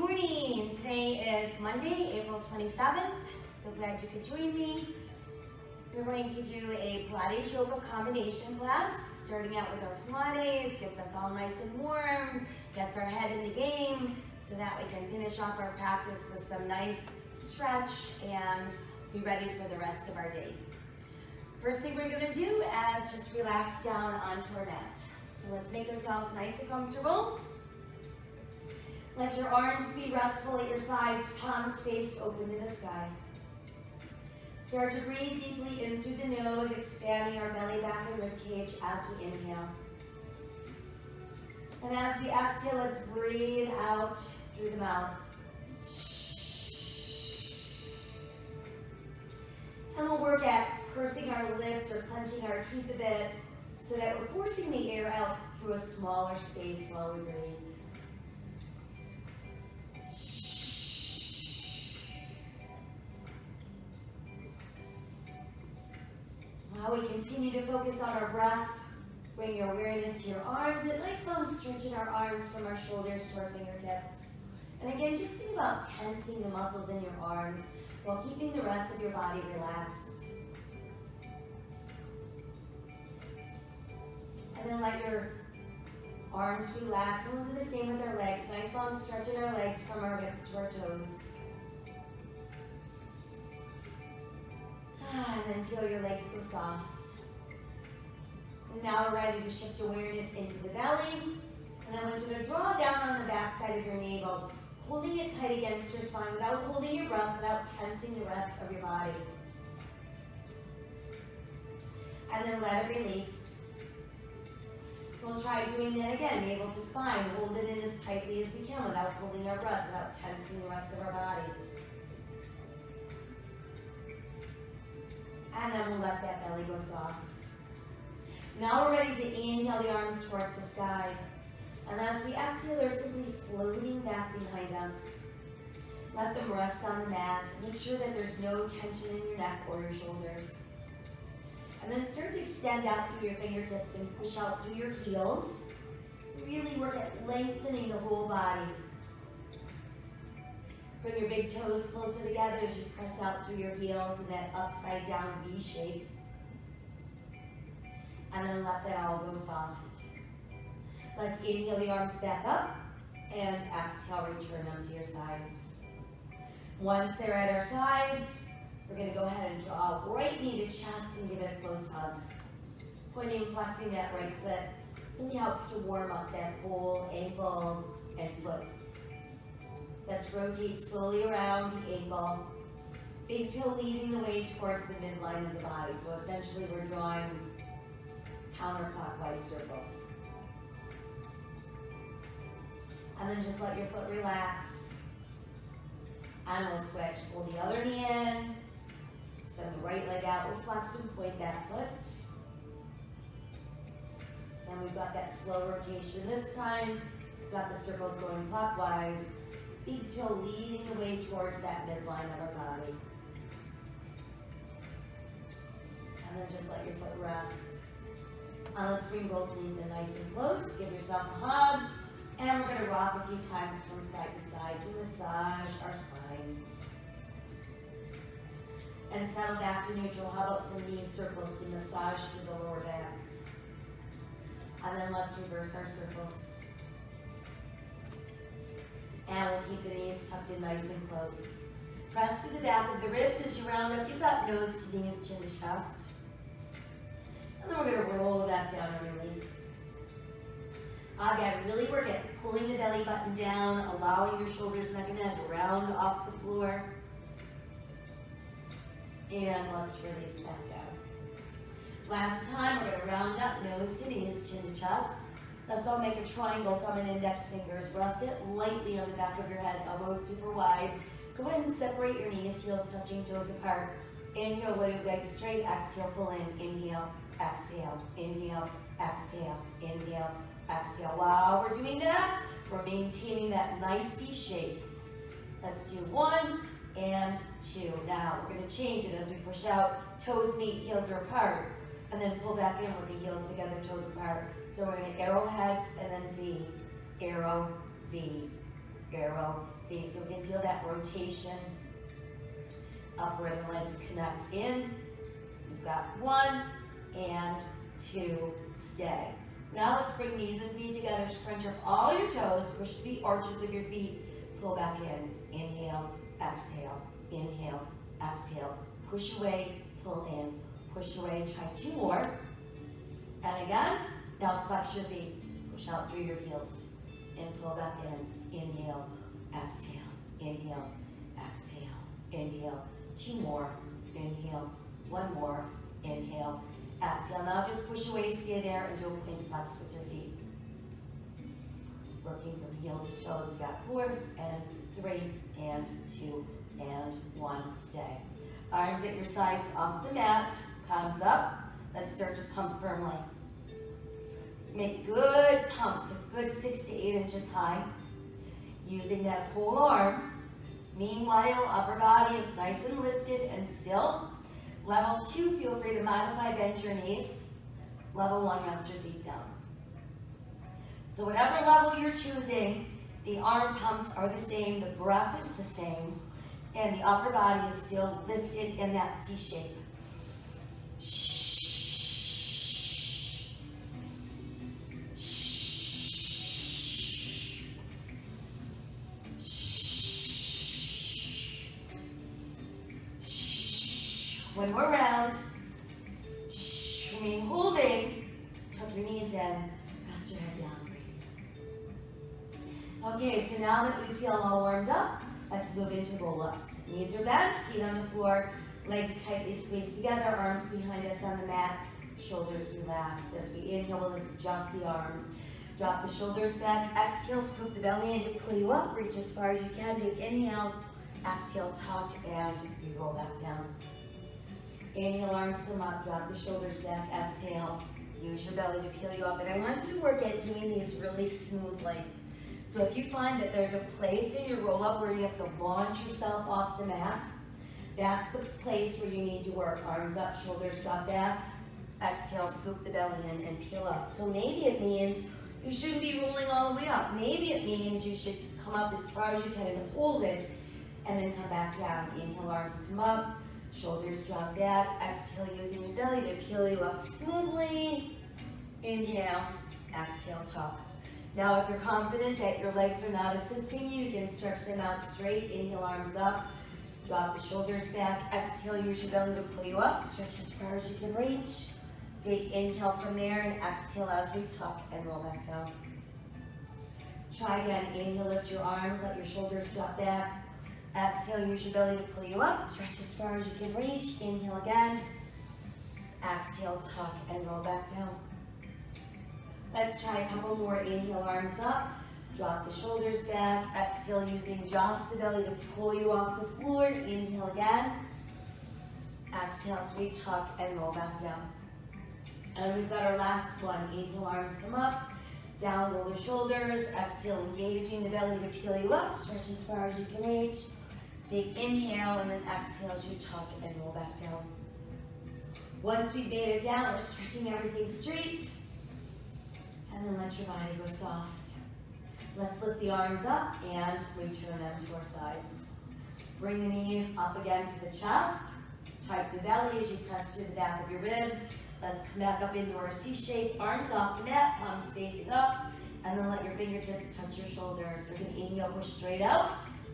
morning. Today is Monday, April 27th. So glad you could join me. We're going to do a Pilates yoga combination class, starting out with our Pilates, gets us all nice and warm, gets our head in the game, so that we can finish off our practice with some nice stretch and be ready for the rest of our day. First thing we're going to do is just relax down onto our mat. So let's make ourselves nice and comfortable. Let your arms be restful at your sides, palms faced open to the sky. Start to breathe deeply in through the nose, expanding our belly, back, and rib cage as we inhale. And as we exhale, let's breathe out through the mouth. And we'll work at pursing our lips or clenching our teeth a bit so that we're forcing the air out through a smaller space while we breathe. While we continue to focus on our breath, bring your awareness to your arms. A nice long stretch in our arms from our shoulders to our fingertips. And again, just think about tensing the muscles in your arms while keeping the rest of your body relaxed. And then let your arms relax, and we'll do the same with our legs. Nice long stretch in our legs from our hips to our toes. And then feel your legs go soft. And now we're ready to shift awareness into the belly. And I want you to draw down on the back side of your navel, holding it tight against your spine without holding your breath, without tensing the rest of your body. And then let it release. We'll try doing that again, navel to spine. Hold it in as tightly as we can without holding our breath, without tensing the rest of our bodies. And then we'll let that belly go soft. Now we're ready to inhale the arms towards the sky. And as we exhale, they're simply floating back behind us. Let them rest on the mat. Make sure that there's no tension in your neck or your shoulders. And then start to extend out through your fingertips and push out through your heels. Really work at lengthening the whole body. Bring your big toes closer together as you press out through your heels in that upside down V shape. And then let that all go soft. Let's inhale the arms back up and exhale, return them to your sides. Once they're at our sides, we're going to go ahead and draw right knee to chest and give it a close hug. Pointing and flexing that right foot really helps to warm up that whole ankle and foot. Let's rotate slowly around the ankle. Big toe leading the way towards the midline of the body. So essentially we're drawing counterclockwise circles. And then just let your foot relax. And we'll switch. Pull the other knee in. Send the right leg out. We'll flex and point that foot. And we've got that slow rotation this time. We've got the circles going clockwise. Big toe leading the way towards that midline of our body. And then just let your foot rest. Let's bring both knees in nice and close. Give yourself a hug. And we're going to rock a few times from side to side to massage our spine. And settle back to neutral. How about some knee circles to massage through the lower back? And then let's reverse our circles. And we'll keep the knees tucked in nice and close. Press to the back of the ribs as you round up. You've got nose to knees, chin to chest. And then we're going to roll that down and release. Again, really work at pulling the belly button down, allowing your shoulders, neck, and head to round off the floor. And let's release back down. Last time, we're going to round up, nose to knees, chin to chest. Let's all make a triangle, thumb and index fingers. Rest it lightly on the back of your head, elbows super wide. Go ahead and separate your knees, heels touching, toes apart. Inhale, let your legs straight. Exhale, pull in. Inhale, exhale, inhale, exhale, inhale, exhale. While we're doing that, we're maintaining that nice C shape. Let's do 1 and 2. Now, we're going to change it as we push out. Toes meet, heels are apart. And then pull back in with the heels together, toes apart. So we're going to arrowhead and then V, arrow, V, arrow V. So we can feel that rotation up where the legs connect in. We've got 1 and 2, stay. Now let's bring knees and feet together. Scrunch up all your toes, push to the arches of your feet, pull back in. Inhale, exhale, inhale, exhale. Push away, pull in, push away. Try 2 more. And again, now flex your feet. Push out through your heels and pull back in. Inhale, exhale, inhale, exhale, inhale. 2 more, inhale, 1 more, inhale, exhale. Now just push away, stay there, and do a plank flex with your feet. Working from heel to toes. We've got 4 and 3 and 2 and 1, stay. Arms at your sides off the mat, palms up. Let's start to pump firmly. Make good pumps, a good 6 to 8 inches high. Using that whole arm. Meanwhile, upper body is nice and lifted and still. Level 2, feel free to modify, bend your knees. Level 1, rest your feet down. So whatever level you're choosing, the arm pumps are the same, the breath is the same, and the upper body is still lifted in that C shape. When we're round, remain holding, tuck your knees in, rest your head down, breathe. Okay, so now that we feel all warmed up, let's move into roll-ups. Knees are bent, feet on the floor, legs tightly squeezed together, arms behind us on the mat, shoulders relaxed. As we inhale, we'll adjust the arms. Drop the shoulders back, exhale, scoop the belly in to pull you up, reach as far as you can. Big inhale, exhale, tuck, and you roll back down. Inhale, arms come up, drop the shoulders back, exhale. Use your belly to peel you up. And I want you to work at doing these really smoothly. So if you find that there's a place in your roll-up where you have to launch yourself off the mat, that's the place where you need to work. Arms up, shoulders drop back. Exhale, scoop the belly in and peel up. So maybe it means you shouldn't be rolling all the way up. Maybe it means you should come up as far as you can and hold it, and then come back down. Inhale, arms come up. Shoulders drop back. Exhale, using your belly to peel you up smoothly. Inhale, exhale, tuck. Now, if you're confident that your legs are not assisting you, you can stretch them out straight. Inhale, arms up. Drop the shoulders back. Exhale, use your belly to pull you up. Stretch as far as you can reach. Big inhale from there and exhale as we tuck and roll back down. Try again. Inhale, lift your arms. Let your shoulders drop back. Exhale, use your belly to pull you up. Stretch as far as you can reach. Inhale again. Exhale, tuck, and roll back down. Let's try a couple more. Inhale, arms up. Drop the shoulders back. Exhale, using just the belly to pull you off the floor. Inhale again. Exhale, sweet tuck, and roll back down. And we've got our last one. Inhale, arms come up. Down, roll the shoulders. Exhale, engaging the belly to peel you up. Stretch as far as you can reach. Big inhale, and then exhale as you tuck and roll back down. Once we've made it down, we're stretching everything straight. And then let your body go soft. Let's lift the arms up and return them to our sides. Bring the knees up again to the chest. Tighten the belly as you press through the back of your ribs. Let's come back up into our C shape. Arms off the mat, palms facing up. And then let your fingertips touch your shoulders. We're going to inhale, push straight out.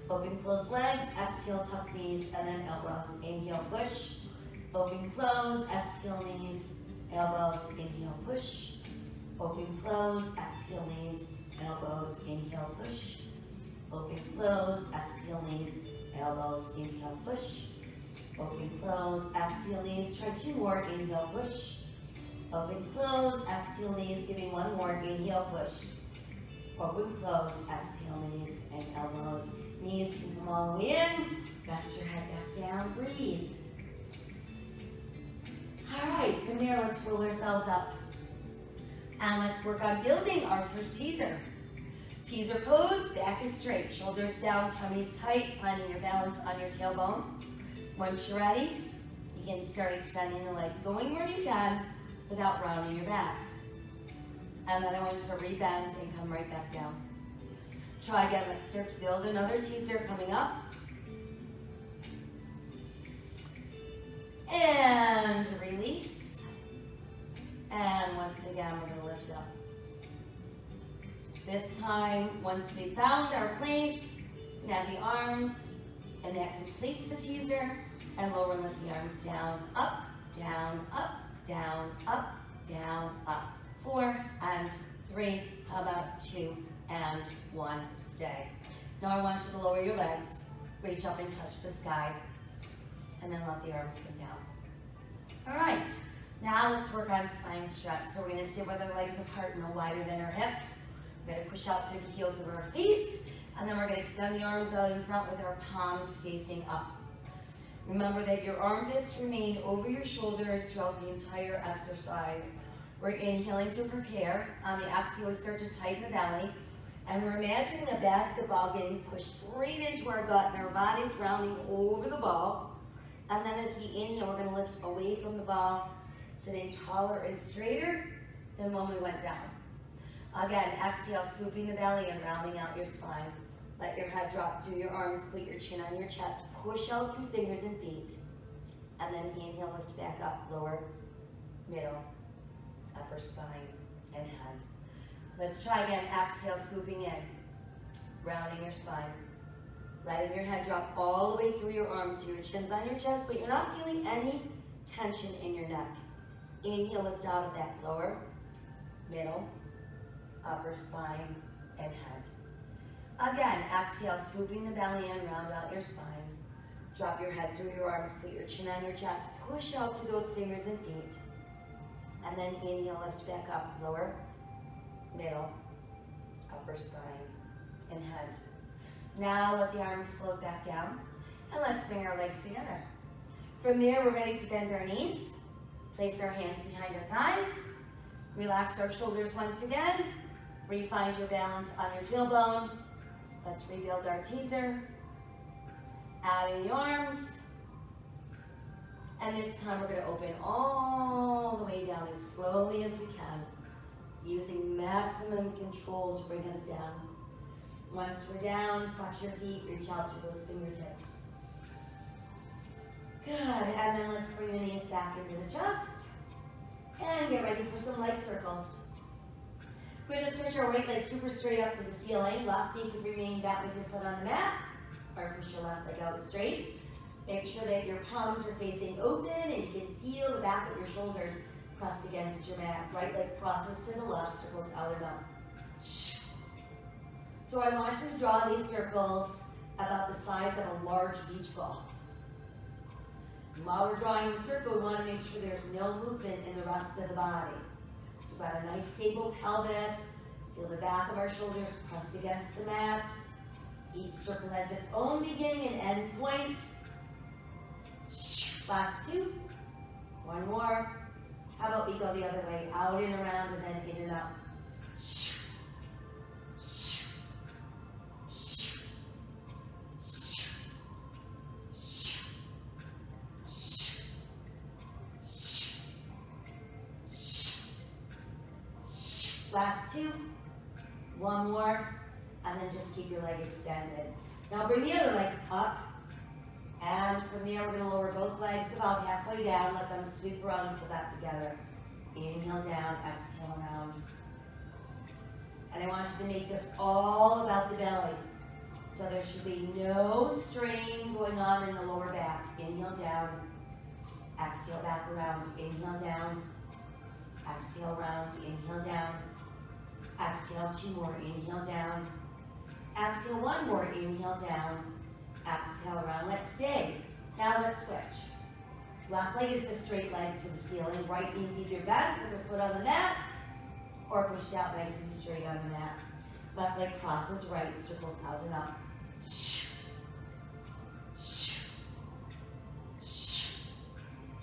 Open, close legs. Exhale, tuck knees, and then elbows. Inhale, push. Open, close. Exhale, knees, elbows. Inhale, push. Open, close. Exhale, knees, elbows. Inhale, push. Open, close. Exhale, knees, elbows. Inhale, push. Open, close. Exhale, knees. Try two more. Inhale, push. Open, close. Exhale, knees. Give me one more. Inhale, push. Open, close. Exhale, knees and elbows. Knees can come all the way in. Rest your head back down. Breathe. All right, from there, let's roll ourselves up. And let's work on building our first teaser. Teaser pose, back is straight, shoulders down, tummy's tight, finding your balance on your tailbone. Once you're ready, you can start extending the legs, going where you can without rounding your back. And then I want you to rebend and come right back down. Try again. Let's start to build another teaser coming up. And release. And once again, we're going to lift up. This time, once we found our place, now the arms, and that completes the teaser, and lower and lift the arms down, up, down, up, down, up, down, up. 4 and 3, how about 2 and 1, stay. Now I want you to lower your legs, reach up and touch the sky, and then let the arms come down. All right, now let's work on spine stretch. So we're gonna sit with our legs apart, no wider than our hips. We're gonna push out through the heels of our feet, and then we're gonna extend the arms out in front with our palms facing up. Remember that your armpits remain over your shoulders throughout the entire exercise. We're inhaling to prepare. On the exhale, we start to tighten the belly. And we're imagining a basketball getting pushed right into our gut and our body's rounding over the ball. And then as we inhale, we're gonna lift away from the ball, sitting taller and straighter than when we went down. Again, exhale, swooping the belly and rounding out your spine. Let your head drop through your arms, put your chin on your chest, push out through fingers and feet. And then inhale, lift back up, lower, middle, upper spine, and head. Let's try again. Exhale, scooping in, rounding your spine. Letting your head drop all the way through your arms so your chin's on your chest, but you're not feeling any tension in your neck. Inhale, lift out of that, lower, middle, upper spine, and head. Again, exhale, swooping the belly in, round out your spine. Drop your head through your arms, put your chin on your chest, push out through those fingers and feet. And then inhale, lift back up, lower, middle, upper spine, and head. Now let the arms float back down, and let's bring our legs together. From there, we're ready to bend our knees, place our hands behind our thighs, relax our shoulders once again, re-find your balance on your tailbone. Let's rebuild our teaser, adding the arms, and this time we're going to open all the way down as slowly as we can, using maximum control to bring us down. Once we're down, flex your feet, reach out through those fingertips. Good, and then let's bring the knees back into the chest, and get ready for some leg circles. We're going to stretch our right leg super straight up to the ceiling. Left knee can remain bent with your foot on the mat, or push your left leg out straight. Make sure that your palms are facing open and you can feel the back of your shoulders pressed against your mat. Right leg crosses to the left, circles out and up. So I want you to draw these circles about the size of a large beach ball. And while we're drawing the circle, we want to make sure there's no movement in the rest of the body. So we've got a nice stable pelvis. Feel the back of our shoulders pressed against the mat. Each circle has its own beginning and end point. Last 2. 1 more. How about we go the other way? Out and around and then in and out. Last 2. 1 more. And then just keep your leg extended. Now bring the other leg up. And from there, we're going to lower both legs about halfway down. Let them sweep around and pull back together. Inhale down, exhale around. And I want you to make this all about the belly. So there should be no strain going on in the lower back. Inhale down, exhale back around. Inhale down, exhale around. Inhale down, exhale 2 more. Inhale down, exhale 1 more. Inhale down. Exhale around, let's stay. Now let's switch. Left leg is the straight leg to the ceiling. Right knee's either bent with her foot on the mat or pushed out nice and straight on the mat. Left leg crosses right, circles out and up.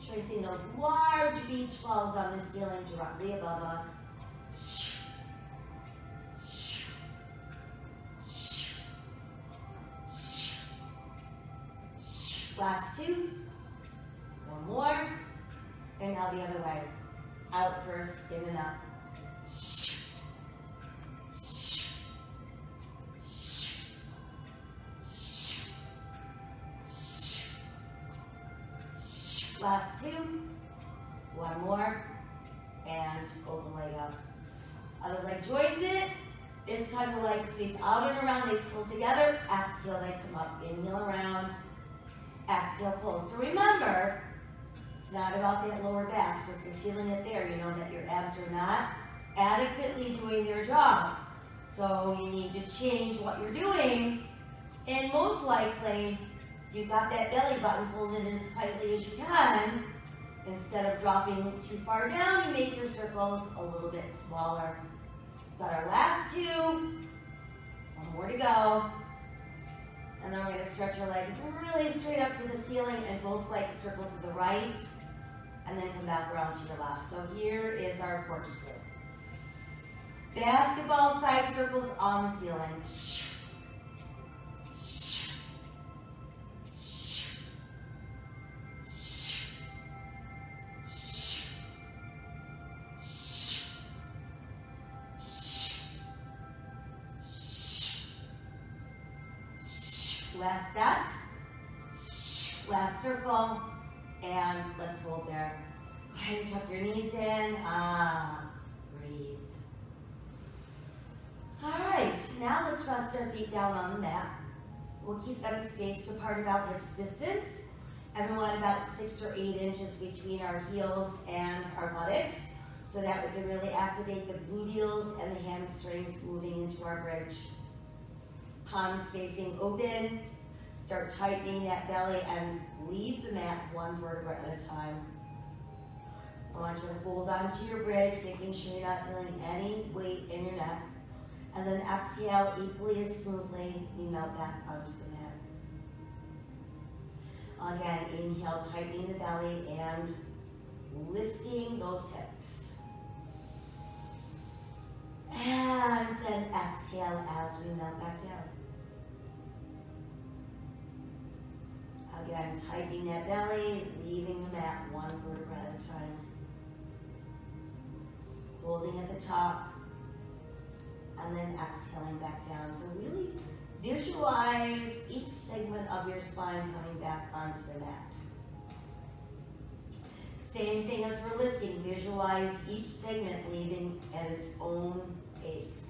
Tracing those large beach balls on the ceiling directly above us. Last 2. 1 more. And now the other way. Out first, in and up. Last two. One more. And pull the leg up. Other leg joins it. This time the legs sweep out and around. They pull together. Exhale, they come up. Inhale around. Exhale, pull. So remember, it's not about that lower back. So if you're feeling it there, you know that your abs are not adequately doing their job. So you need to change what you're doing. And most likely, you've got that belly button pulled in as tightly as you can. Instead of dropping too far down, you make your circles a little bit smaller. Got our last two. One more to go. And then we're going to stretch our legs really straight up to the ceiling and both legs circle to the right. And then come back around to your left. So here is our corkscrew. Basketball-sized circles on the ceiling. Last set, last circle, and let's hold there. Go ahead and tuck your knees in, breathe. All right, now let's rest our feet down on the mat. We'll keep them spaced apart about hips distance, and we want about 6 or 8 inches between our heels and our buttocks, so that we can really activate the gluteals and the hamstrings moving into our bridge. Palms facing open. Start tightening that belly and leave the mat one vertebra at a time. I want you to hold on to your bridge, making sure you're not feeling any weight in your neck. And then exhale equally as smoothly, you melt back onto the mat. Again, inhale, tightening the belly and lifting those hips. And then exhale as we melt back down. Again, tightening that belly, leaving the mat one vertebra at a time. Holding at the top, and then exhaling back down. So really visualize each segment of your spine coming back onto the mat. Same thing as we're lifting, visualize each segment leaving at its own pace.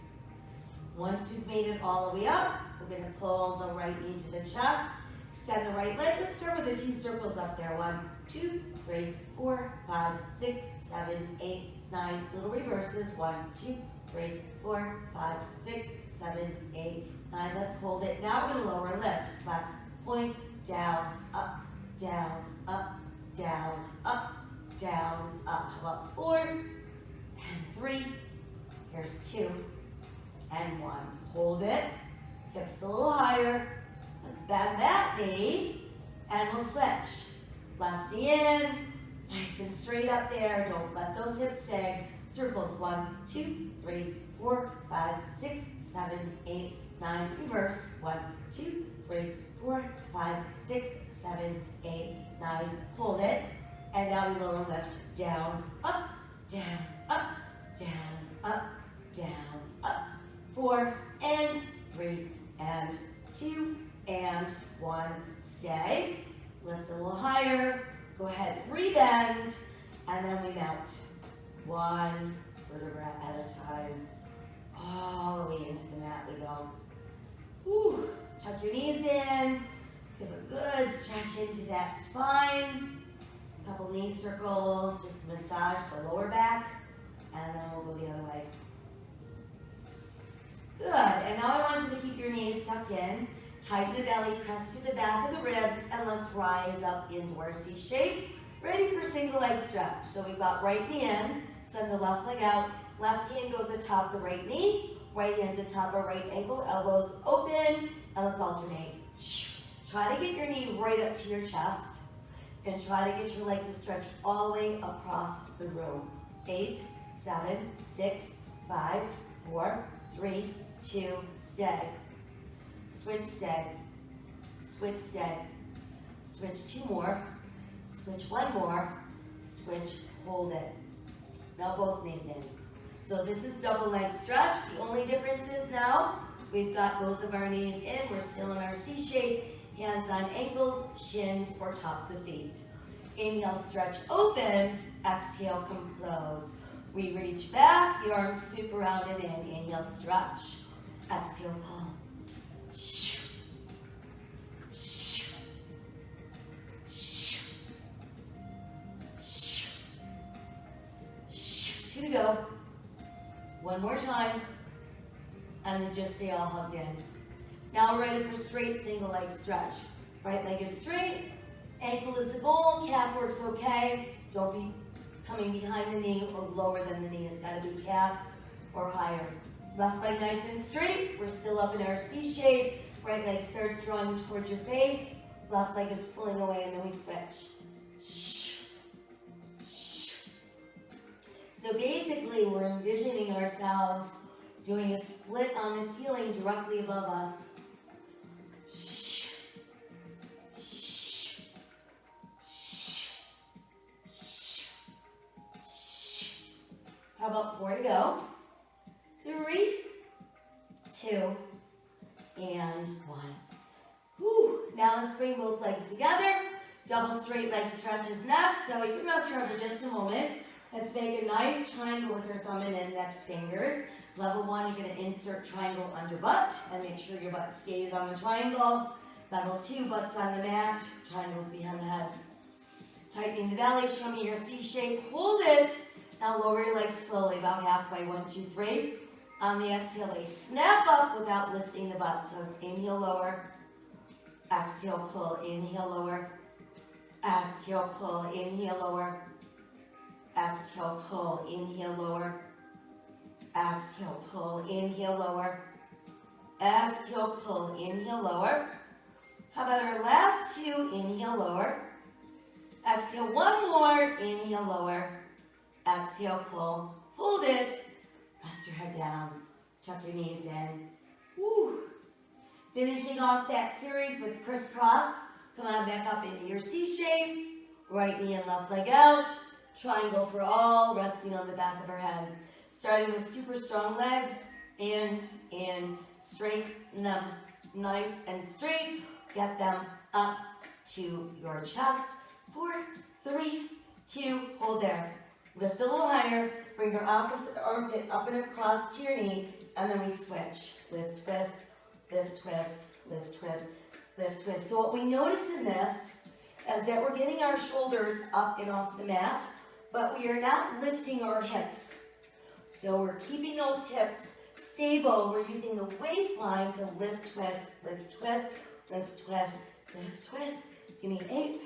Once we've made it all the way up, we're going to pull the right knee to the chest. Extend the right leg. Let's start with a few circles up there. 1, 2, 3, 4, 5, 6, 7, 8, 9. Little reverses. 1, 2, 3, 4, 5, 6, 7, 8, 9. Let's hold it. Now we're going to lower lift. Flex, point, down, up, down, up, down, up, down, up. How about 4 and 3? Here's 2 and 1. Hold it. Hips a little higher. Let's bend that knee, and we'll switch. Left knee in, nice and straight up there. Don't let those hips sag. Circles, 1, 2, 3, 4, 5, 6, 7, 8, 9. Reverse, 1, 2, 3, 4, 5, 6, 7, 8, 9. Hold it, and now we lower lift. Down, up, down, up, down, up, down, up. 4 and 3 and 2 and 1. Stay. Lift a little higher. Go ahead, rebend, and then we melt. 1 vertebra at a time. All the way into the mat we go. Whew. Tuck your knees in. Give a good stretch into that spine. A couple knee circles, just massage the lower back, and then we'll go the other way. Good, and now I want you to keep your knees tucked in. Tighten the belly, press to the back of the ribs, and let's rise up into our C shape. Ready for single leg stretch. So we've got right knee in, send the left leg out, left hand goes atop the right knee, right hand's atop our right ankle, elbows open, and let's alternate. Try to get your knee right up to your chest, and try to get your leg to stretch all the way across the room. 8, 7, 6, 5, 4, 3, 2, stay. Switch, stay. Switch, stay. Switch 2 more. Switch 1 more. Switch, hold it. Now both knees in. So this is double leg stretch. The only difference is now we've got both of our knees in. We're still in our C shape. Hands on ankles, shins, or tops of feet. Inhale, stretch open. Exhale, come close. We reach back, the arms sweep around and in. Inhale, stretch. Exhale, pull. Two to go. One more time. And then just stay all hugged in. Now we're ready for straight single leg stretch. Right leg is straight. Ankle is the goal. Calf works okay. Don't be coming behind the knee or lower than the knee. It's got to be calf or higher. Left leg nice and straight. We're still up in our C shape. Right leg starts drawing towards your face. Left leg is pulling away, and then we switch. So basically, we're envisioning ourselves doing a split on the ceiling directly above us. How about 4 to go? 3, 2, and 1. Whew. Now let's bring both legs together. Double straight leg stretches next. So you can rest here for just a moment. Let's make a nice triangle with your thumb and index fingers. Level 1, you're going to insert triangle under butt and make sure your butt stays on the triangle. Level 2, butt's on the mat, triangles behind the head. Tightening the belly, show me your C shape, hold it. Now lower your legs slowly, about halfway, 1, 2, 3. On the exhale, a snap up without lifting the butt. So it's inhale, lower, exhale, pull, inhale, lower, exhale, pull, inhale, lower, exhale, pull, inhale, lower, exhale, pull, inhale, lower, exhale, pull, inhale, lower. How about our last 2? Inhale, lower, exhale, 1 more, inhale, lower, exhale, pull, hold it, rest your head down, tuck your knees in. Woo. Finishing off that series with crisscross. Come on back up into your C shape, right knee and left leg out, triangle for all, resting on the back of our head. Starting with super strong legs, in, straighten them nice and straight, get them up to your chest. 4, 3, 2, hold there. Lift a little higher, bring your opposite armpit up and across to your knee, and then we switch. Lift, twist, lift, twist, lift, twist, lift, twist. So what we notice in this is that we're getting our shoulders up and off the mat, but we are not lifting our hips. So we're keeping those hips stable. We're using the waistline to lift, twist, lift, twist, lift, twist, lift, twist. Give me 8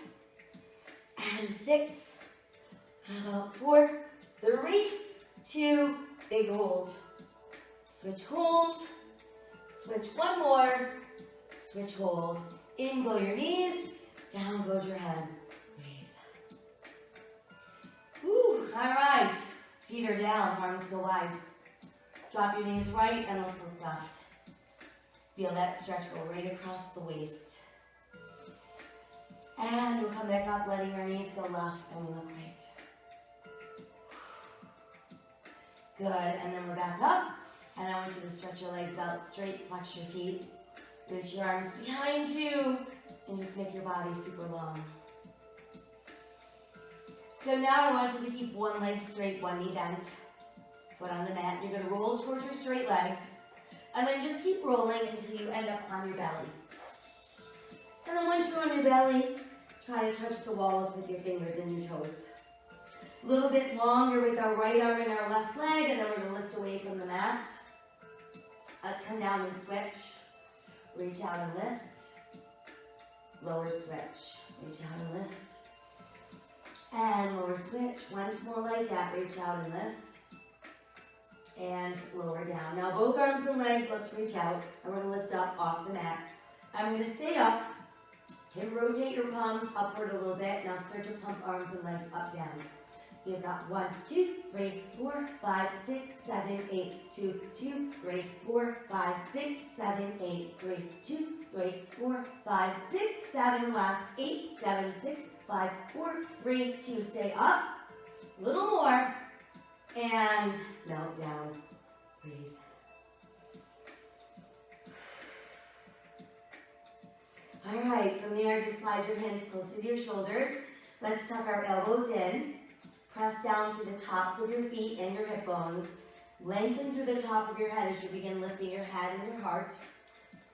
and 6. How about 4, 3, 2, big hold. Switch hold, switch one more, switch hold. In go your knees, down goes your head. Breathe. Woo, all right. Feet are down, arms go wide. Drop your knees right and let's look left. Feel that stretch go right across the waist. And we'll come back up, letting our knees go left and we look right. Good, and then we're back up. And I want you to stretch your legs out straight, flex your feet. Reach your arms behind you and just make your body super long. So now I want you to keep one leg straight, one knee bent. Foot on the mat. You're going to roll towards your straight leg. And then just keep rolling until you end up on your belly. And then once you're on your belly, try to touch the walls with your fingers and your toes. A little bit longer with our right arm and our left leg, and then we're going to lift away from the mat. Let's come down and switch. Reach out and lift. Lower switch. Reach out and lift. And lower switch. Once more like that. Reach out and lift. And lower down. Now both arms and legs, let's reach out. And we're going to lift up off the mat. I'm going to stay up. And rotate your palms upward a little bit. Now start to pump arms and legs up, down. So you've got 1, 2, 3, 4, 5, 6, 7, 8, 2, 2, 3, 4, 5, 6, 7, 8, 3, 2, 3, 4, 5, 6, 7, last 8, 7, 6, 5, 4, 3, 2, stay up, a little more, and melt down, breathe. All right, from there, just slide your hands closer to your shoulders. Let's tuck our elbows in. Press down to the tops of your feet and your hip bones. Lengthen through the top of your head as you begin lifting your head and your heart.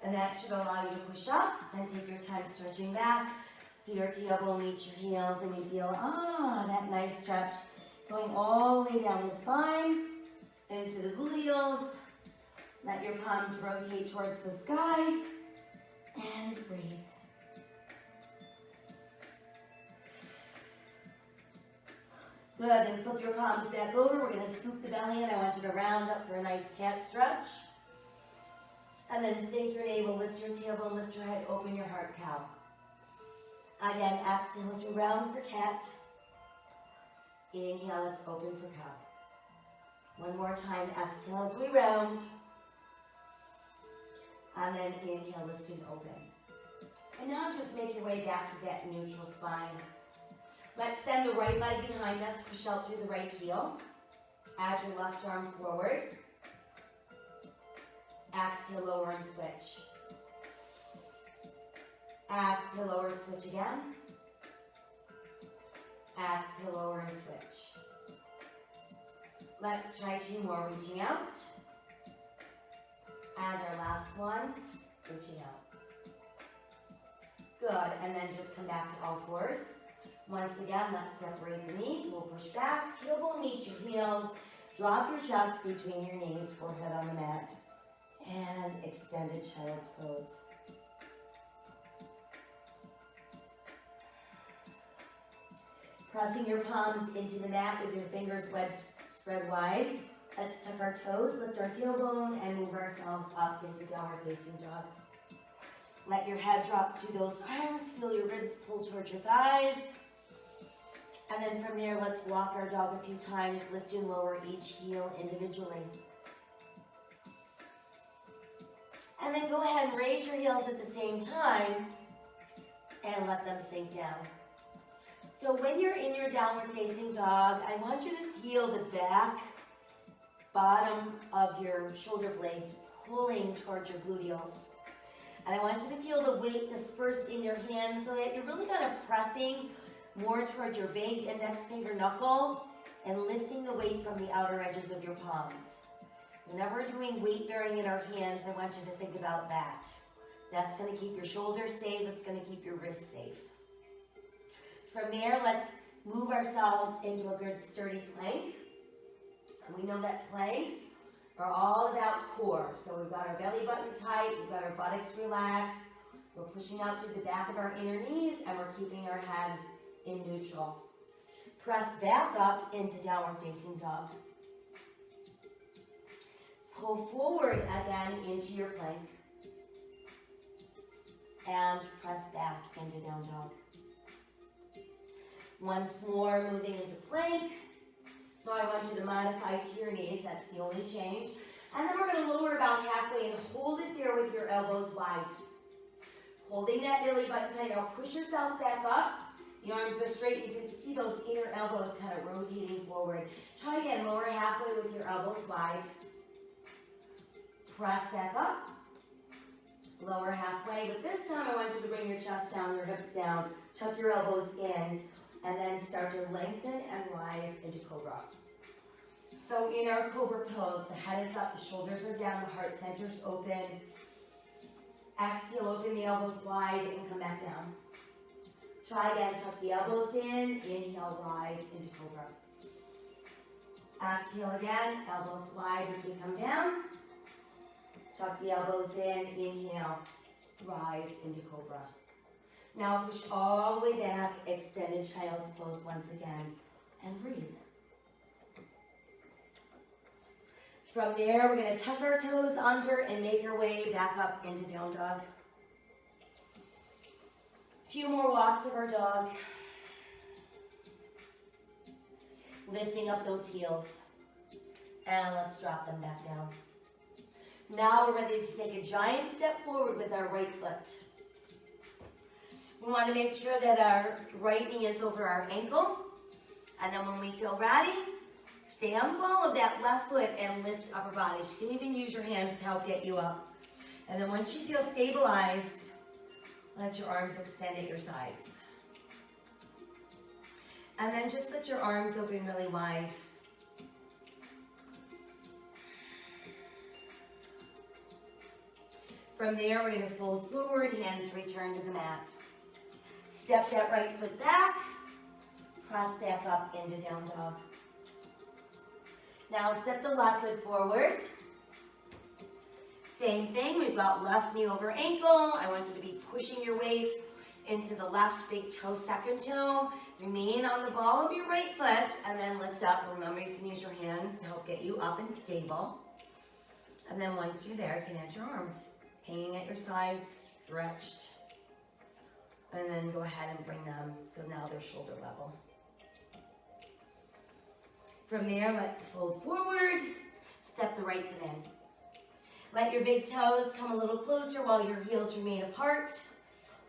And that should allow you to push up and take your time stretching back. So your tailbone meets your heels and you feel, that nice stretch going all the way down the spine into the gluteals. Let your palms rotate towards the sky and breathe. Good, then flip your palms back over. We're going to scoop the belly in. I want you to round up for a nice cat stretch. And then sink your navel, lift your tailbone, lift your head, open your heart, cow. Again, exhale as we round for cat. Inhale, let's open for cow. One more time, exhale as we round. And then inhale, lift and open. And now just make your way back to that neutral spine. Let's send the right leg behind us, push out through the right heel. Add your left arm forward. Exhale, lower and switch. Exhale, lower, switch again. Exhale, lower and switch. Let's try 2 more, reaching out. And our last one, reaching out. Good, and then just come back to all fours. Once again, let's separate the knees. We'll push back, tailbone meets your heels. Drop your chest between your knees, forehead on the mat. And extended child's pose. Pressing your palms into the mat with your fingers spread wide. Let's tuck our toes, lift our tailbone, and move ourselves up into downward facing dog. Let your head drop through those arms. Feel your ribs pull towards your thighs. And then from there, let's walk our dog a few times, lift and lower each heel individually. And then go ahead and raise your heels at the same time and let them sink down. So when you're in your downward facing dog, I want you to feel the back bottom of your shoulder blades pulling towards your gluteals. And I want you to feel the weight dispersed in your hands so that you're really kind of pressing more towards your big index finger knuckle and lifting the weight from the outer edges of your palms. Whenever we're doing weight bearing in our hands, I want you to think about that. That's going to keep your shoulders safe. It's going to keep your wrists safe. From there, let's move ourselves into a good sturdy plank. And we know that planks are all about core. So we've got our belly button tight, we've got our buttocks relaxed, we're pushing out through the back of our inner knees, and we're keeping our head in neutral. Press back up into downward facing dog. Pull forward again into your plank. And press back into down dog. Once more, moving into plank. Now I want you to modify to your knees, that's the only change. And then we're going to lower about halfway and hold it there with your elbows wide. Holding that belly button tight. Now push yourself back up. The arms are straight. You can see those inner elbows kind of rotating forward. Try again, lower halfway with your elbows wide. Press back up. Lower halfway, but this time I want you to bring your chest down, your hips down. Tuck your elbows in. And then start to lengthen and rise into cobra. So in our cobra pose, the head is up, the shoulders are down, the heart center's open. Exhale, open the elbows wide and come back down. Try again, tuck the elbows in, inhale, rise into cobra. Exhale again, elbows wide as we come down. Tuck the elbows in, inhale, rise into cobra. Now push all the way back, extended child's pose once again, and breathe. From there, we're going to tuck our toes under and make our way back up into down dog. A few more walks of our dog. Lifting up those heels. And let's drop them back down. Now we're ready to take a giant step forward with our right foot. We want to make sure that our right knee is over our ankle. And then when we feel ready, stay on the ball of that left foot and lift upper body. You can even use your hands to help get you up. And then once you feel stabilized, let your arms extend at your sides. And then just let your arms open really wide. From there, we're going to fold forward, hands return to the mat. Step that right foot back, cross back up into down dog. Now step the left foot forward. Same thing, we've got left knee over ankle. I want you to be pushing your weight into the left big toe, second toe. Remain on the ball of your right foot and then lift up. Remember, you can use your hands to help get you up and stable. And then once you're there, you can add your arms. Hanging at your sides, stretched. And then go ahead and bring them so now they're shoulder level. From there, let's fold forward, step the right foot in. Let your big toes come a little closer while your heels remain apart.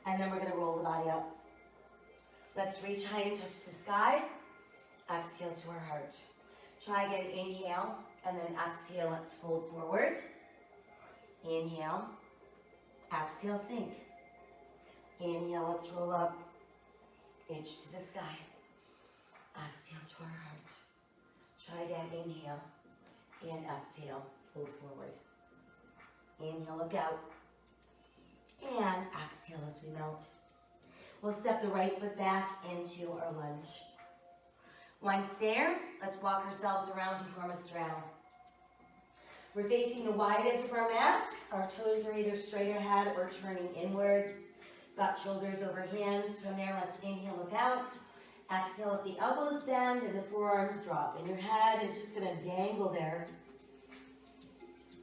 And then we're gonna roll the body up. Let's reach high and touch the sky. Exhale to our heart. Try again, inhale, and then exhale, let's fold forward. Inhale, exhale, sink. Inhale, let's roll up, inch to the sky. Exhale to our heart. Try again, inhale, and exhale, fold forward. Inhale, look out, and exhale as we melt. We'll step the right foot back into our lunge. Once there, let's walk ourselves around to form a straddle. We're facing the wide edge of our mat. Our toes are either straight ahead or turning inward. Got shoulders over hands. From there, let's inhale, look out. Exhale, let the elbows bend and the forearms drop. And your head is just gonna dangle there.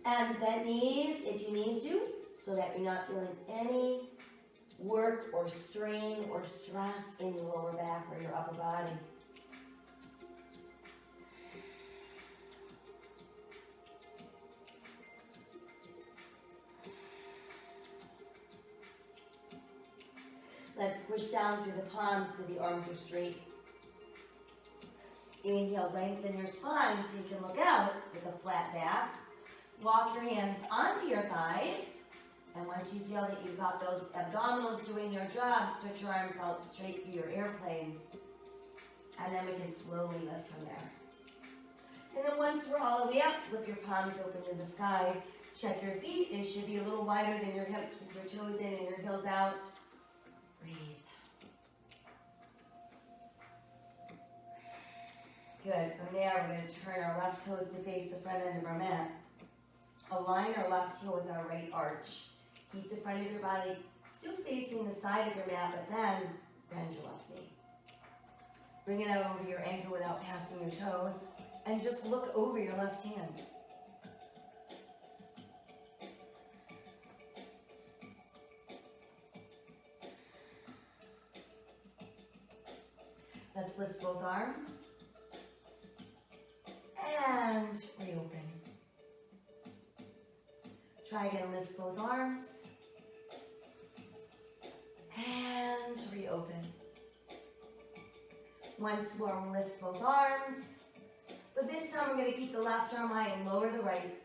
And bend knees if you need to, so that you're not feeling any work or strain or stress in your lower back or your upper body. Let's push down through the palms so the arms are straight. Inhale, lengthen your spine so you can look out with a flat back. Walk your hands onto your thighs. And once you feel that you've got those abdominals doing your job, stretch your arms out straight for your airplane. And then we can slowly lift from there. And then once we're all the way up, flip your palms open to the sky. Check your feet. They should be a little wider than your hips with your toes in and your heels out. Breathe. Good. From there, we're going to turn our left toes to face the front end of our mat. Align our left heel with our right arch. Keep the front of your body still facing the side of your mat, but then bend your left knee. Bring it out over your ankle without passing your toes, and just look over your left hand. Let's lift both arms. And reopen. Try again, lift both arms. And reopen. Once more, we'll lift both arms. But this time, we're going to keep the left arm high and lower the right.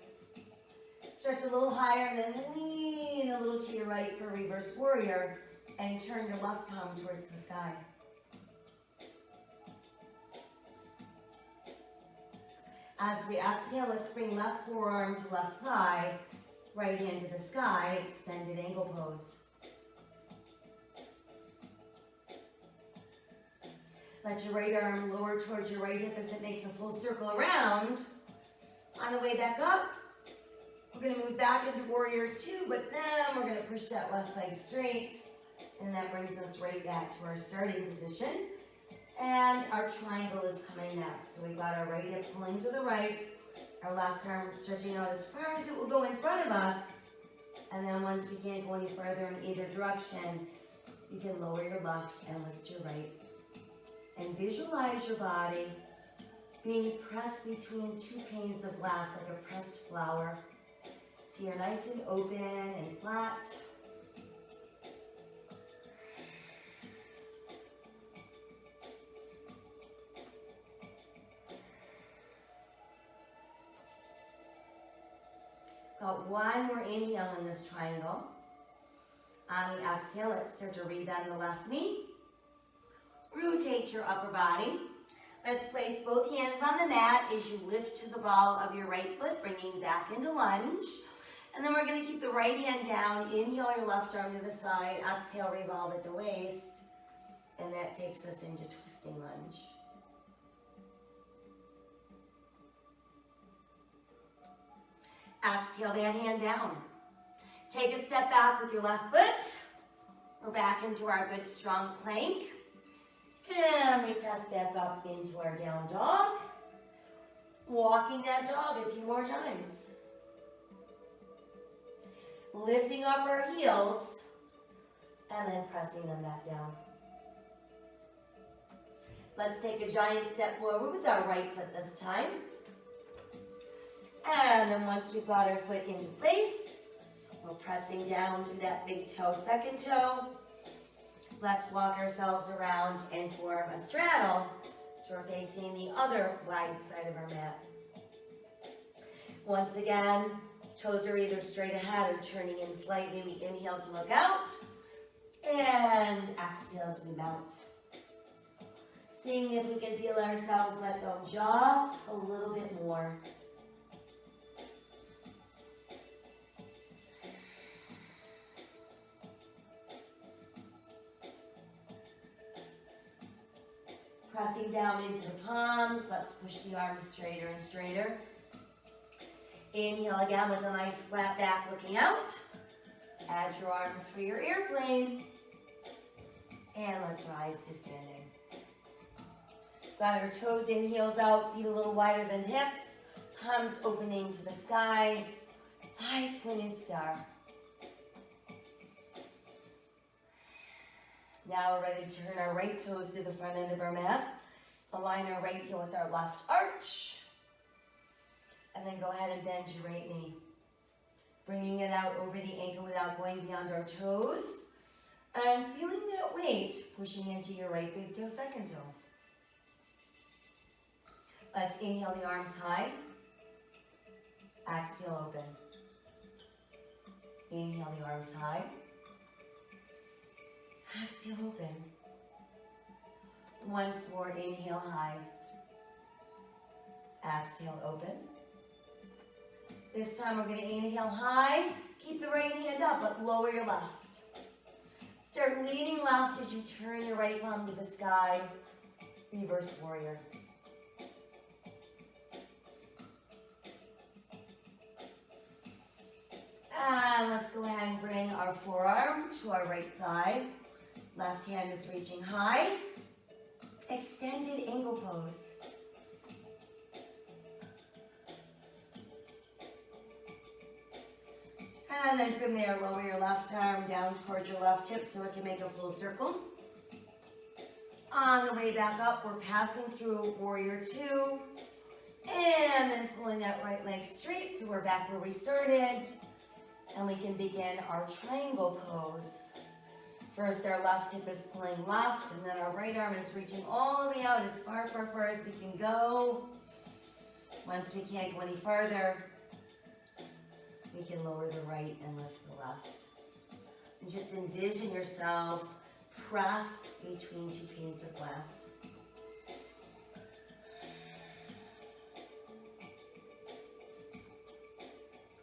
Stretch a little higher and then lean a little to your right for reverse warrior. And turn your left palm towards the sky. As we exhale, let's bring left forearm to left thigh, right hand to the sky, extended angle pose. Let your right arm lower towards your right hip as it makes a full circle around. On the way back up, we're going to move back into warrior two, but then we're going to push that left leg straight, and that brings us right back to our starting position. And our triangle is coming next. So we've got our right hip pulling to the right, our left arm stretching out as far as it will go in front of us. And then once we can't go any further in either direction, you can lower your left and lift your right. And visualize your body being pressed between two panes of glass like a pressed flower. So you're nice and open and flat. Got one more inhale in this triangle. On the exhale, let's start to rebend the left knee. Rotate your upper body. Let's place both hands on the mat as you lift to the ball of your right foot, bringing back into lunge. And then we're going to keep the right hand down. Inhale your left arm to the side. Exhale, revolve at the waist. And that takes us into twisting lunge. Exhale that hand down. Take a step back with your left foot. We're back into our good strong plank. And we press back up into our down dog. Walking that dog a few more times. Lifting up our heels and then pressing them back down. Let's take a giant step forward with our right foot this time. And then once we've got our foot into place, we're pressing down through that big toe, second toe. Let's walk ourselves around and form a straddle so we're facing the other wide side of our mat. Once again, toes are either straight ahead or turning in slightly. We inhale to look out and exhale as we mount. Seeing if we can feel ourselves let go just a little bit more. Pressing down into the palms, let's push the arms straighter and straighter. Inhale again with a nice flat back looking out. Add your arms for your airplane. And let's rise to standing. Got our toes in, heels out, feet a little wider than hips. Palms opening to the sky. 5-pointed star. Now we're ready to turn our right toes to the front end of our mat. Align our right heel with our left arch. And then go ahead and bend your right knee. Bringing it out over the ankle without going beyond our toes. And feeling that weight pushing into your right big toe, second toe. Let's inhale the arms high. Exhale, open. Inhale the arms high. Exhale, open. Once more, inhale high. Exhale, open. This time we're going to inhale high. Keep the right hand up, but lower your left. Start leaning left as you turn your right palm to the sky. Reverse warrior. And let's go ahead and bring our forearm to our right thigh. Left hand is reaching high. Extended angle pose. And then from there, lower your left arm down towards your left hip so it can make a full circle. On the way back up, we're passing through warrior 2. And then pulling that right leg straight so we're back where we started. And we can begin our triangle pose. First, our left hip is pulling left, and then our right arm is reaching all the way out as far as we can go. Once we can't go any farther, we can lower the right and lift the left. And just envision yourself pressed between two panes of glass.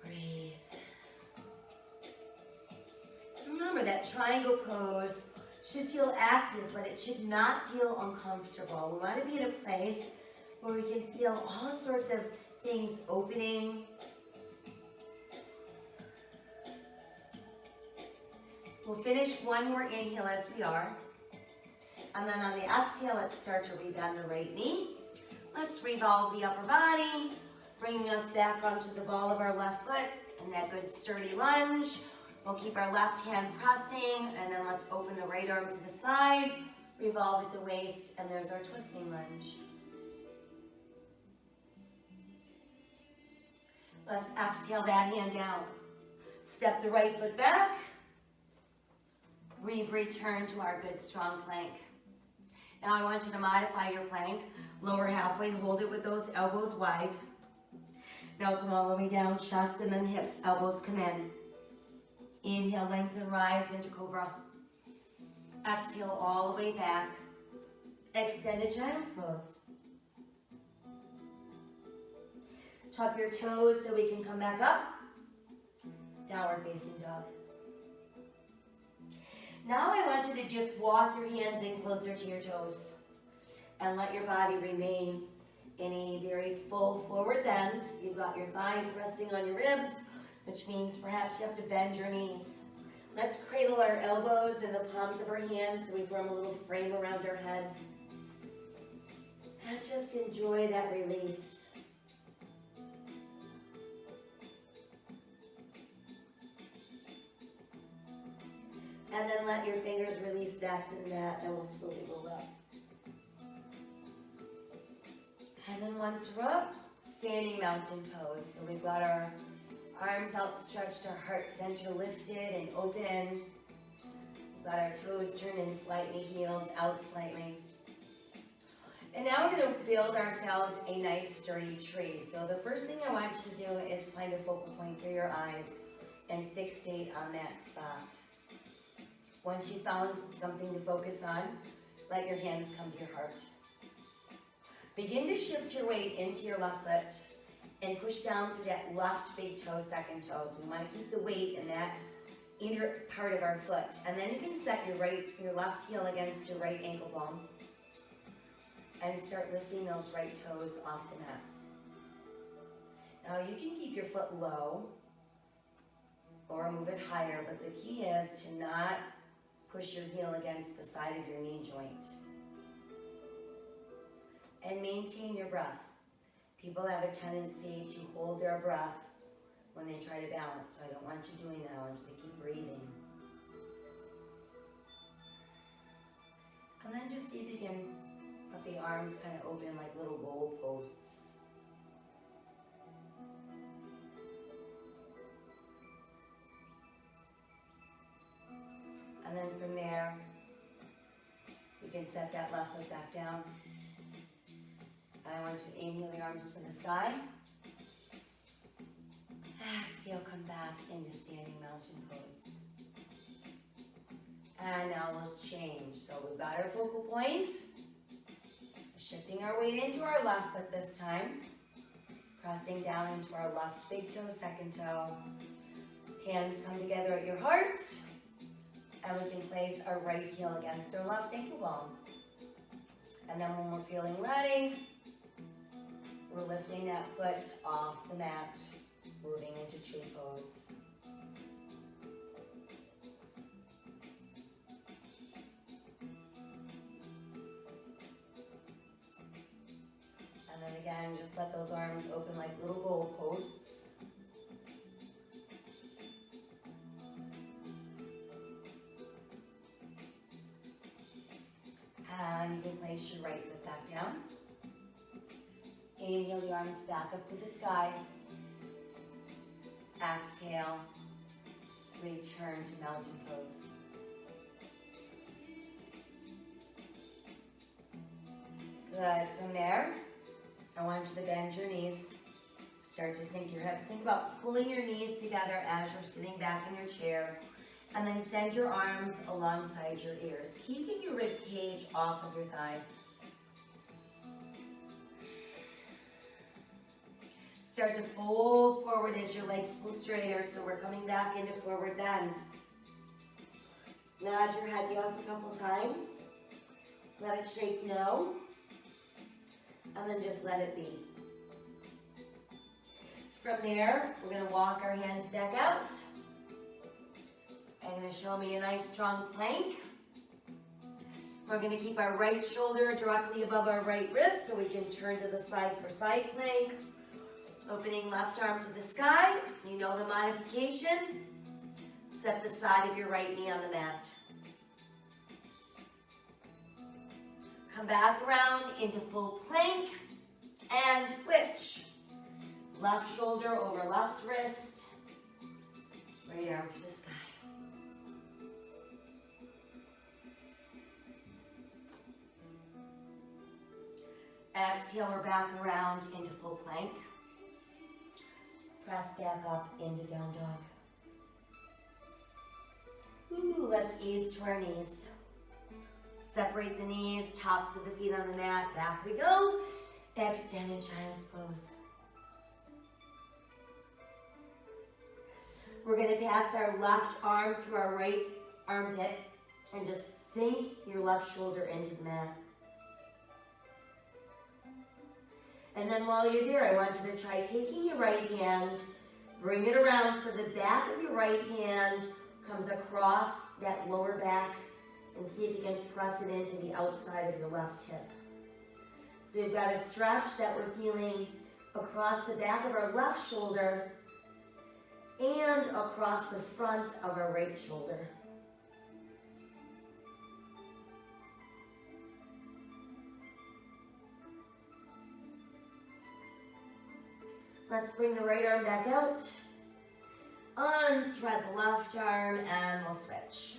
Breathe. Remember that triangle pose should feel active, but it should not feel uncomfortable. We want to be in a place where we can feel all sorts of things opening. We'll finish one more inhale as we are. And then on the exhale, let's start to rebend the right knee. Let's revolve the upper body, bringing us back onto the ball of our left foot in that good sturdy lunge. We'll keep our left hand pressing, and then let's open the right arm to the side, revolve at the waist, and there's our twisting lunge. Let's exhale that hand down. Step the right foot back. We've returned to our good strong plank. Now I want you to modify your plank. Lower halfway, hold it with those elbows wide. Now come all the way down, chest and then hips, elbows come in. Inhale, lengthen, rise into cobra. Exhale all the way back. Extended child's pose. Tuck your toes so we can come back up. Downward facing dog. Now I want you to just walk your hands in closer to your toes and let your body remain in a very full forward bend. You've got your thighs resting on your ribs, which means perhaps you have to bend your knees. Let's cradle our elbows in the palms of our hands so we form a little frame around our head. And just enjoy that release. And then let your fingers release back to the mat and we'll slowly roll up. And then once we're up, standing mountain pose. So we've got our arms outstretched, our heart center lifted and open. We've got our toes turned in slightly, heels out slightly. And now we're going to build ourselves a nice sturdy tree. So the first thing I want you to do is find a focal point for your eyes and fixate on that spot. Once you've found something to focus on, let your hands come to your heart. Begin to shift your weight into your left foot and push down through that left big toe, second toe. So we want to keep the weight in that inner part of our foot. And then you can set your left heel against your right ankle bone and start lifting those right toes off the mat. Now you can keep your foot low or move it higher, but the key is to not push your heel against the side of your knee joint. And maintain your breath. People have a tendency to hold their breath when they try to balance, so I don't want you doing that. I want you to keep breathing. And then just see if you can let the arms kind of open like little goal posts. And then from there, we can set that left foot back down. And I want you to inhale the arms to the sky. Exhale, come back into standing mountain pose. And now we'll change. So we've got our focal point. Shifting our weight into our left foot this time. Pressing down into our left big toe, second toe. Hands come together at your heart. And we can place our right heel against our left ankle bone. And then when we're feeling ready, we're lifting that foot off the mat, moving into tree pose. And then again, just let those arms open like little goal posts. And you can place your right foot back down. Inhale the arms back up to the sky. Exhale, return to mountain pose. Good. From there, I want you to bend your knees. Start to sink your hips. Think about pulling your knees together as you're sitting back in your chair. And then send your arms alongside your ears, keeping your rib cage off of your thighs. Start to fold forward as your legs pull straighter, so we're coming back into forward bend. Nod your head yes a couple times. Let it shake no. And then just let it be. From there, we're going to walk our hands back out. I'm going to show me a nice strong plank. We're going to keep our right shoulder directly above our right wrist so we can turn to the side for side plank. Opening left arm to the sky. You know the modification. Set the side of your right knee on the mat. Come back around into full plank and switch. Left shoulder over left wrist. Right arm to the sky. Exhale, we're back around into full plank. Press back up into down dog. Ooh, let's ease to our knees. Separate the knees, tops of the feet on the mat. Back we go. Extend in child's pose. We're going to pass our left arm through our right armpit and just sink your left shoulder into the mat. And then while you're there, I want you to try taking your right hand, bring it around so the back of your right hand comes across that lower back, and see if you can press it into the outside of your left hip. So you've got a stretch that we're feeling across the back of our left shoulder and across the front of our right shoulder. Let's bring the right arm back out. Unthread the left arm and we'll switch.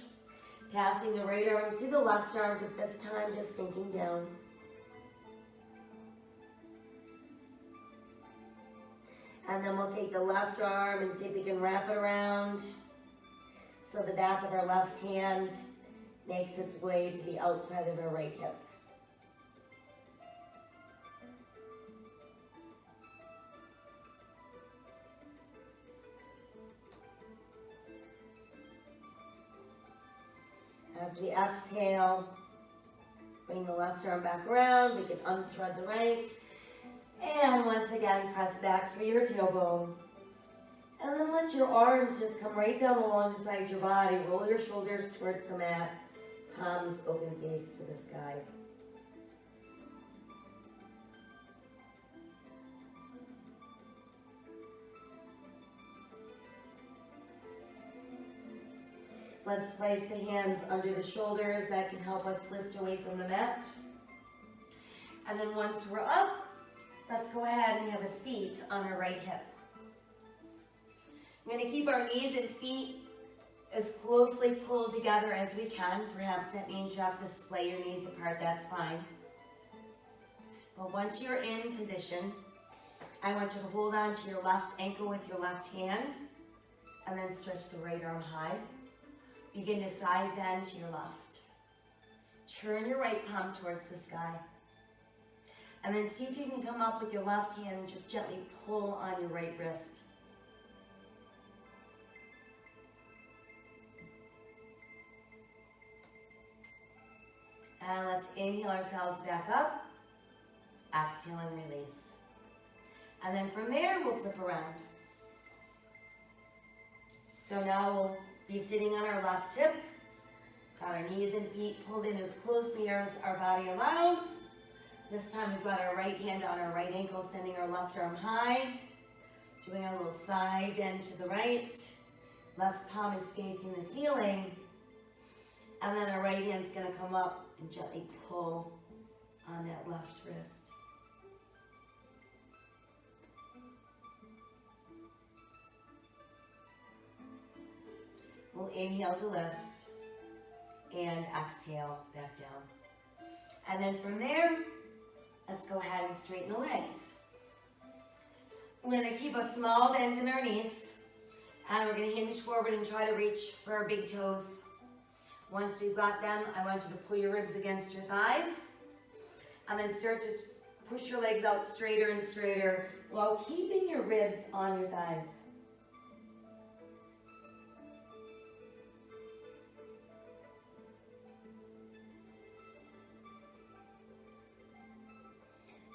Passing the right arm through the left arm, but this time just sinking down. And then we'll take the left arm and see if we can wrap it around so the back of our left hand makes its way to the outside of our right hip. As we exhale, bring the left arm back around. We can unthread the right. And once again, press back through your tailbone. And then let your arms just come right down alongside your body. Roll your shoulders towards the mat. Palms open face to the sky. Let's place the hands under the shoulders. That can help us lift away from the mat. And then once we're up, let's go ahead and have a seat on our right hip. We're going to keep our knees and feet as closely pulled together as we can. Perhaps that means you have to splay your knees apart. That's fine. But once you're in position, I want you to hold on to your left ankle with your left hand and then stretch the right arm high. Begin to side bend to your left. Turn your right palm towards the sky. And then see if you can come up with your left hand and just gently pull on your right wrist. And let's inhale ourselves back up. Exhale and release. And then from there, we'll flip around. So now we'll be sitting on our left hip. Got our knees and feet pulled in as closely as our body allows. This time we've got our right hand on our right ankle, sending our left arm high. Doing a little side bend to the right. Left palm is facing the ceiling. And then our right hand's gonna come up and gently pull on that left wrist. We'll inhale to lift and exhale back down. And then from there, let's go ahead and straighten the legs. We're going to keep a small bend in our knees, and we're going to hinge forward and try to reach for our big toes. Once we've got them, I want you to pull your ribs against your thighs, and then start to push your legs out straighter and straighter while keeping your ribs on your thighs.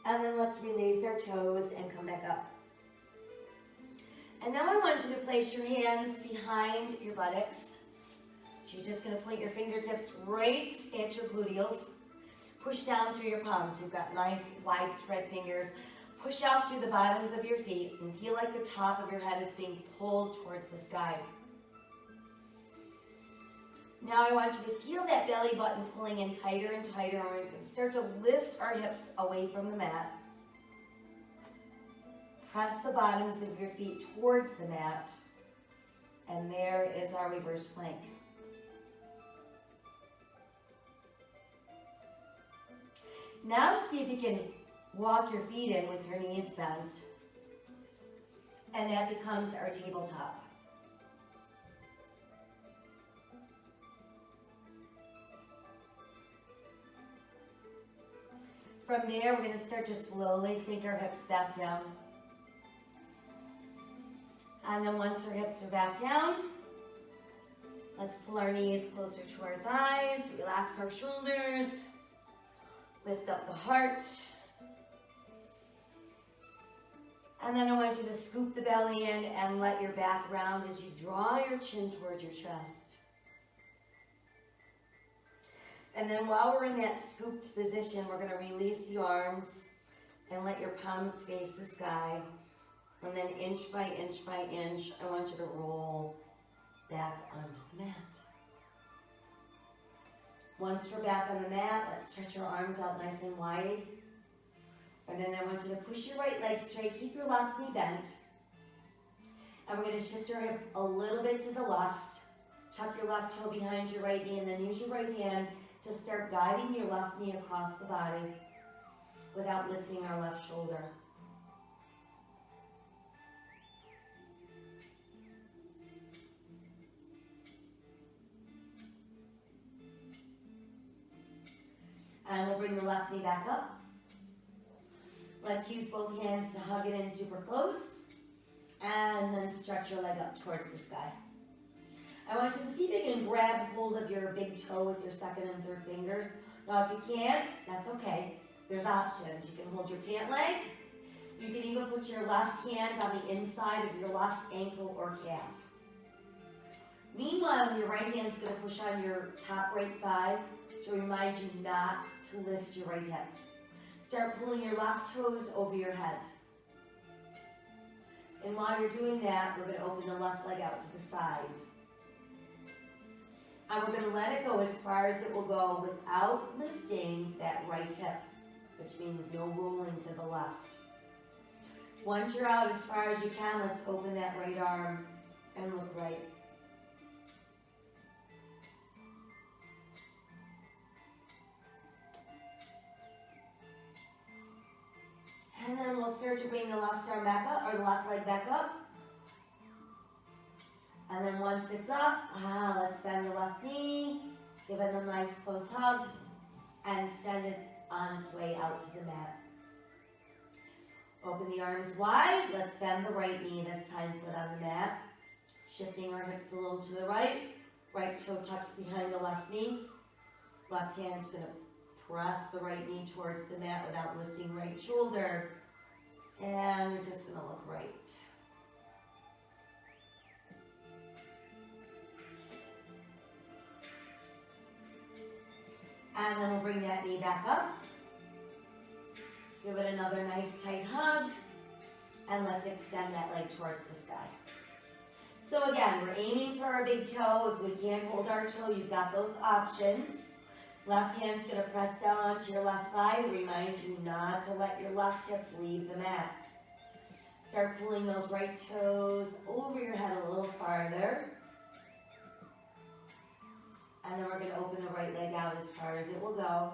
And then let's release our toes and come back up. And now I want you to place your hands behind your buttocks. So you're just going to point your fingertips right at your gluteals. Push down through your palms. You've got nice wide spread fingers. Push out through the bottoms of your feet and feel like the top of your head is being pulled towards the sky. Now I want you to feel that belly button pulling in tighter and tighter. And we're going to start to lift our hips away from the mat. Press the bottoms of your feet towards the mat. And there is our reverse plank. Now see if you can walk your feet in with your knees bent. And that becomes our tabletop. From there, we're going to start to slowly sink our hips back down. And then once our hips are back down, let's pull our knees closer to our thighs, relax our shoulders, lift up the heart. And then I want you to scoop the belly in and let your back round as you draw your chin toward your chest. And then while we're in that scooped position, we're going to release the arms and let your palms face the sky. And then inch by inch by inch, I want you to roll back onto the mat. Once we're back on the mat, let's stretch our arms out nice and wide. And then I want you to push your right leg straight, keep your left knee bent. And we're going to shift your hip a little bit to the left. Tuck your left toe behind your right knee and then use your right hand to start guiding your left knee across the body without lifting our left shoulder. And we'll bring the left knee back up. Let's use both hands to hug it in super close. And then stretch your leg up towards the sky. I want you to see if you can grab hold of your big toe with your second and third fingers. Now if you can't, that's okay. There's options. You can hold your pant leg. You can even put your left hand on the inside of your left ankle or calf. Meanwhile, your right hand's going to push on your top right thigh to remind you not to lift your right hip. Start pulling your left toes over your head. And while you're doing that, we're going to open the left leg out to the side. And we're going to let it go as far as it will go without lifting that right hip, which means no rolling to the left. Once you're out as far as you can, let's open that right arm and look right. And then we'll start to bring the left arm back up, or the left leg back up. And then once it's up, let's bend the left knee, give it a nice close hug, and send it on its way out to the mat. Open the arms wide. Let's bend the right knee, this time foot on the mat. Shifting our hips a little to the right. Right toe tucks behind the left knee. Left hand's going to press the right knee towards the mat without lifting right shoulder. And we're just going to look right. And then we'll bring that knee back up. Give it another nice tight hug. And let's extend that leg towards the sky. So again, we're aiming for our big toe. If we can't hold our toe, you've got those options. Left hand's going to press down onto your left thigh to remind you not to let your left hip leave the mat. Start pulling those right toes over your head a little farther. And then we're going to open the right leg out as far as it will go.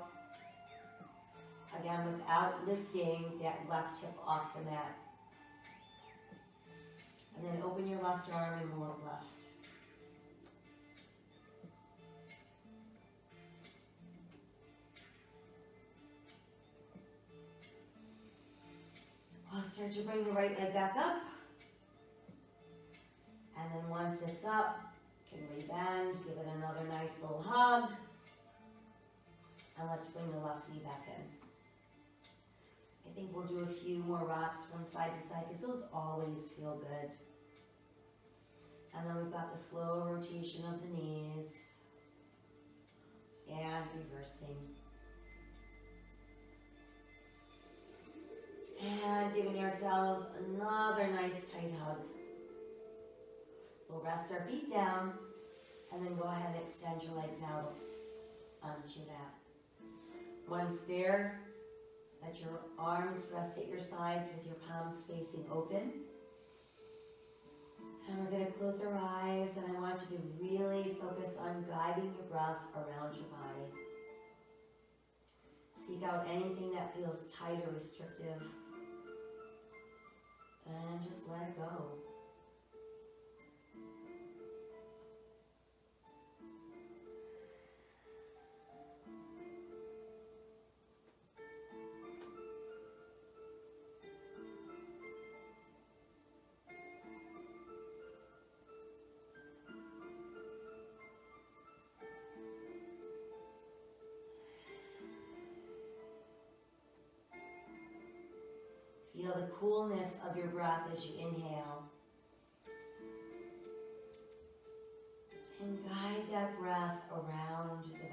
Again, without lifting that left hip off the mat. And then open your left arm and we'll look left. I'll start to bring the right leg back up. And then once it's up, you can rebend, give it another nice little hug. And let's bring the left knee back in. I think we'll do a few more rocks from side to side because those always feel good. And then we've got the slow rotation of the knees and reversing. And giving ourselves another nice tight hug. We'll rest our feet down and then go ahead and extend your legs out onto that. Once there, let your arms rest at your sides with your palms facing open. And we're going to close our eyes, and I want you to really focus on guiding your breath around your body. Seek out anything that feels tight or restrictive. And just let it go. the coolness of your breath as you inhale. And guide that breath around the body.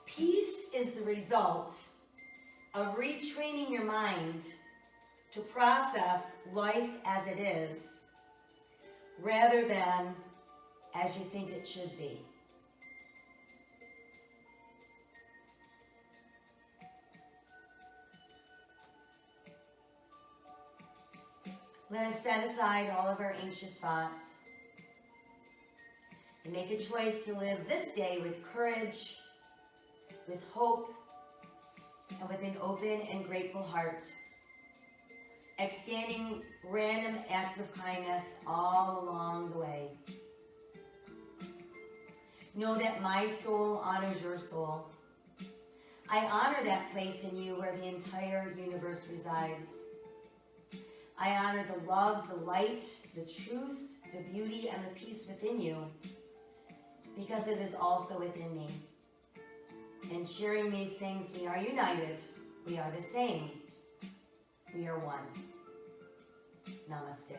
Peace is the result of retraining your mind to process life as it is, rather than as you think it should be. Let us set aside all of our anxious thoughts and make a choice to live this day with courage, with hope, and with an open and grateful heart, extending random acts of kindness all along the way. Know that my soul honors your soul. I honor that place in you where the entire universe resides. I honor the love, the light, the truth, the beauty, and the peace within you, because it is also within me. In sharing these things, we are united. We are the same. We are one. Namaste.